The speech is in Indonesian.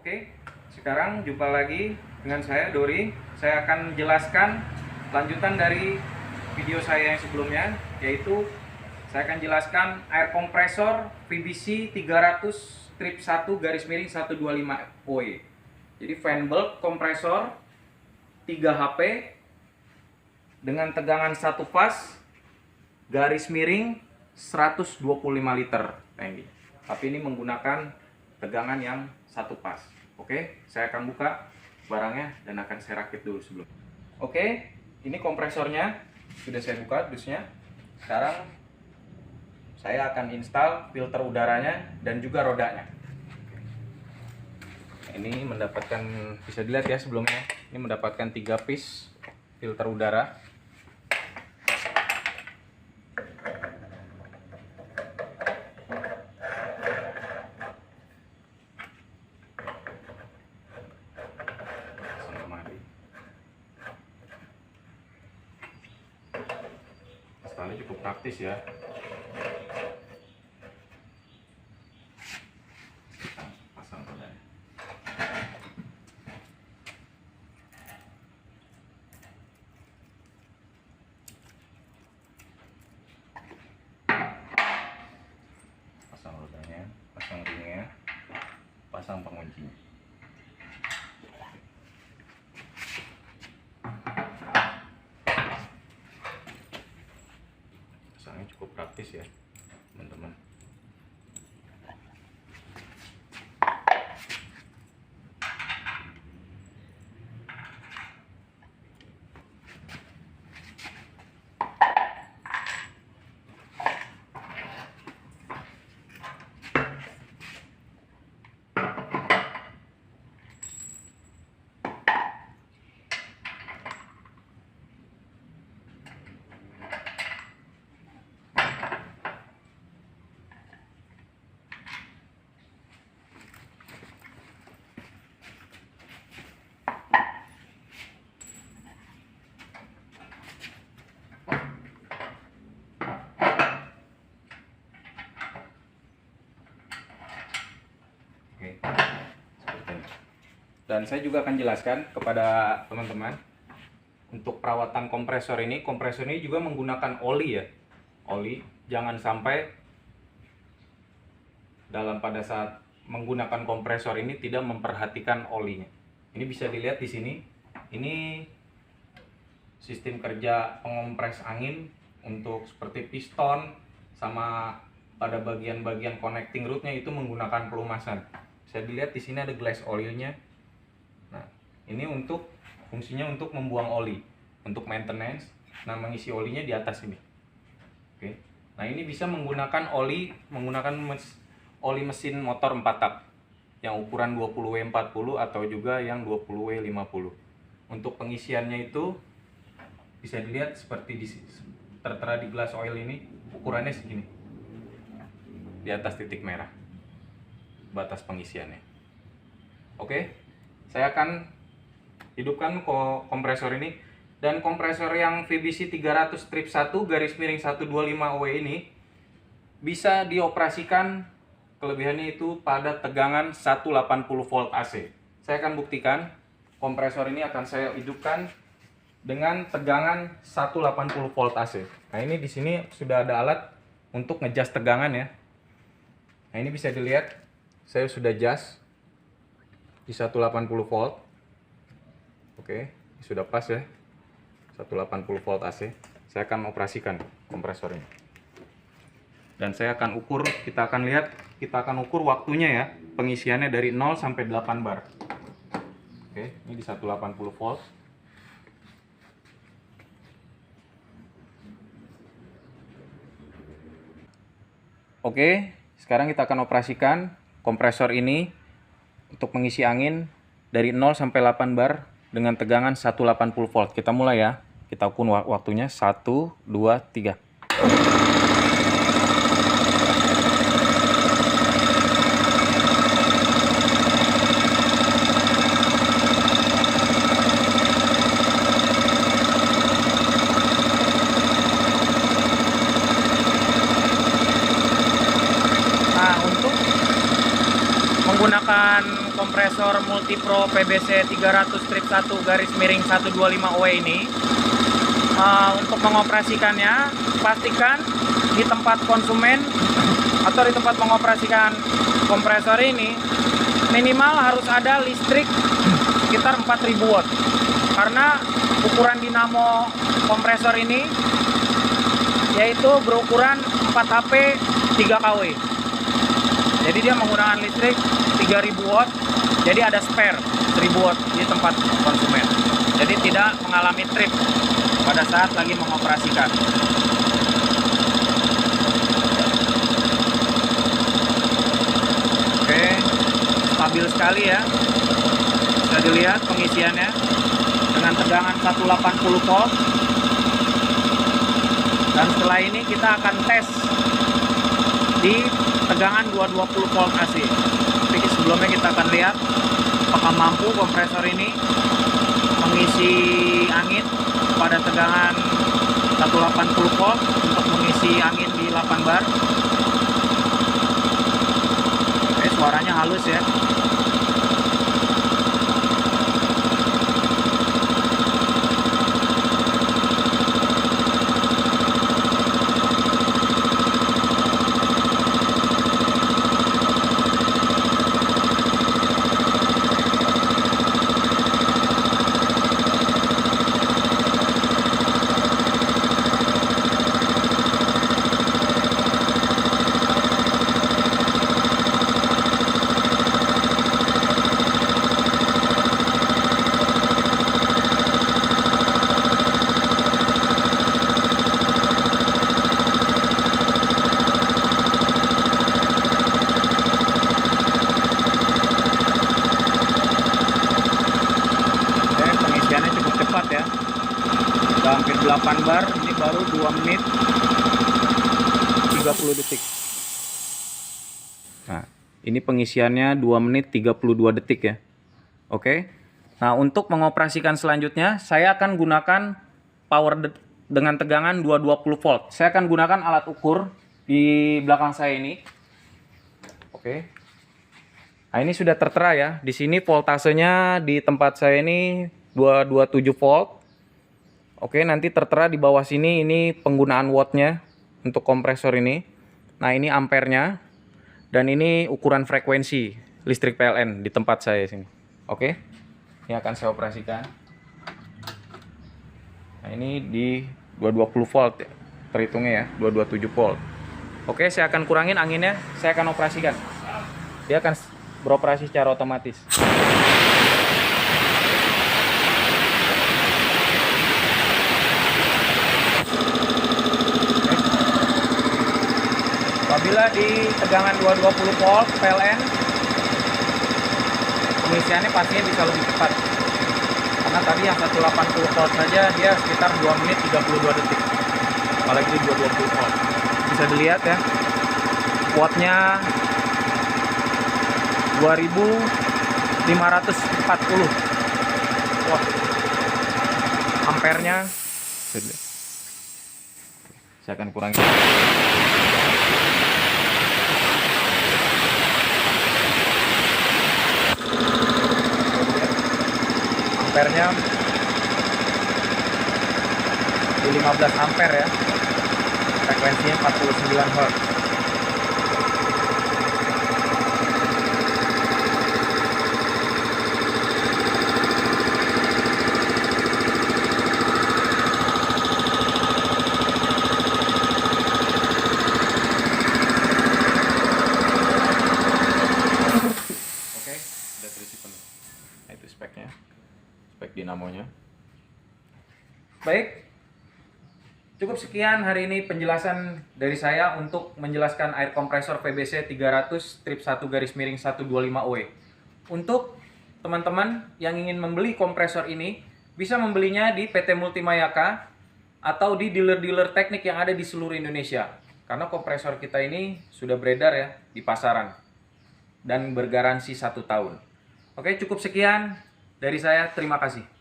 Oke, sekarang jumpa lagi dengan saya Dori. Saya akan jelaskan lanjutan dari video saya yang sebelumnya, yaitu saya akan jelaskan air kompresor VBC 300 strip 1 garis miring 125 OE. Jadi fan bulb kompresor 3 HP dengan tegangan 1 fas garis miring 125 liter. Tapi ini menggunakan tegangan yang 1 pas. Oke, saya akan buka barangnya dan akan saya rakit dulu sebelum. Oke, ini kompresornya sudah saya buka dusnya. Sekarang saya akan install filter udaranya dan juga rodanya. Ini mendapatkan, bisa dilihat ya sebelumnya, ini mendapatkan 3 piece filter udara. Installnya cukup praktis ya. Pasang rodanya. Pasang rodanya, pasang ringnya, pasang penguncinya. Pasangnya cukup praktis ya, teman-teman. Dan saya juga akan jelaskan kepada teman-teman untuk perawatan kompresor ini. Kompresor ini juga menggunakan oli ya. Oli, jangan sampai pada saat menggunakan kompresor ini tidak memperhatikan olinya. Ini bisa dilihat di sini. Ini sistem kerja pengompres angin untuk seperti piston sama pada bagian-bagian connecting rodnya itu menggunakan pelumasan. Bisa dilihat di sini ada glass oilnya. Nah, ini untuk fungsinya untuk membuang oli, untuk maintenance. Nah, mengisi olinya di atas ini. Oke. Nah, ini bisa menggunakan oli mesin motor 4 tak yang ukuran 20W40 atau juga yang 20W50. Untuk pengisiannya itu bisa dilihat seperti tertera di glass oil ini, ukurannya segini. Di atas titik merah. Batas pengisiannya. Oke. Saya akan hidupkan kompresor ini, dan kompresor yang VBC 300 strip 1 garis miring 125 OE ini bisa dioperasikan, kelebihannya itu pada tegangan 180 volt AC. Saya akan buktikan kompresor ini akan saya hidupkan dengan tegangan 180 volt AC. Nah, ini di sini sudah ada alat untuk ngejust tegangan ya. Nah, ini bisa dilihat saya sudah adjust di 180 volt. Oke, sudah pas ya. 180 volt AC. Saya akan operasikan kompresor ini. Dan saya akan ukur, kita akan ukur waktunya ya. Pengisiannya dari 0 sampai 8 bar. Oke, ini di 180 volt. Oke, sekarang kita akan operasikan kompresor ini untuk mengisi angin dari 0 sampai 8 bar dengan tegangan 180 volt. Kita mulai ya. Kita ukur waktunya 1, 2, 3. Nah, untuk menggunakan kompresor Multipro PBC 300 strip 1 garis miring 125 OE ini. Untuk mengoperasikannya, pastikan di tempat konsumen atau di tempat mengoperasikan kompresor ini minimal harus ada listrik sekitar 4000 watt, karena ukuran dinamo kompresor ini yaitu berukuran 4 HP 3 kW. Jadi dia menggunakan listrik 3000 watt, jadi ada spare 1000 watt di tempat konsumen, jadi tidak mengalami trip pada saat lagi mengoperasikan. Oke, stabil sekali ya, bisa dilihat pengisiannya dengan tegangan 180 volt. Dan setelah ini kita akan tes di tegangan 220 volt AC. Tapi sebelumnya kita akan lihat apakah mampu kompresor ini mengisi angin pada tegangan 180 volt untuk mengisi angin di 8 bar. Oke, suaranya halus ya. Ya, udah hampir 8 bar, ini baru 2 menit 30 detik. Nah, ini pengisiannya 2 menit 32 detik ya. Oke. Nah, untuk mengoperasikan selanjutnya saya akan gunakan power dengan tegangan 220 volt. Saya akan gunakan alat ukur di belakang saya ini. Oke. Nah, ini sudah tertera ya. Di sini voltasenya di tempat saya ini 227 volt. Oke, nanti tertera di bawah sini ini penggunaan wattnya untuk kompresor ini. Nah, ini ampernya dan ini ukuran frekuensi listrik PLN di tempat saya sini. Oke, ini akan saya operasikan. Nah, ini di 220 volt ya, terhitungnya ya, 227 volt. Oke, saya akan kurangin anginnya, saya akan operasikan. Dia akan beroperasi secara otomatis. Apabila di tegangan 220 volt PLN, pengisiannya pastinya bisa lebih cepat. Karena tadi yang 180 volt saja dia sekitar 2 menit 32 detik. Apalagi di 220 volt. Bisa dilihat ya, wattnya 2540 watt. Ampernya saya akan kurangi. Ampernya di 15 ampere ya, frekuensinya 49 Hz. Oke, udah terisi penuh. Nah, itu speknya, spek dinamonya. Baik, cukup sekian hari ini penjelasan dari saya untuk menjelaskan air kompresor PBC 300 strip 1 garis miring 125 OE. Untuk teman-teman yang ingin membeli kompresor ini, bisa membelinya di PT Multimayaka atau di dealer-dealer teknik yang ada di seluruh Indonesia. Karena kompresor kita ini sudah beredar ya di pasaran dan bergaransi 1 tahun. Oke, cukup sekian dari saya. Terima kasih.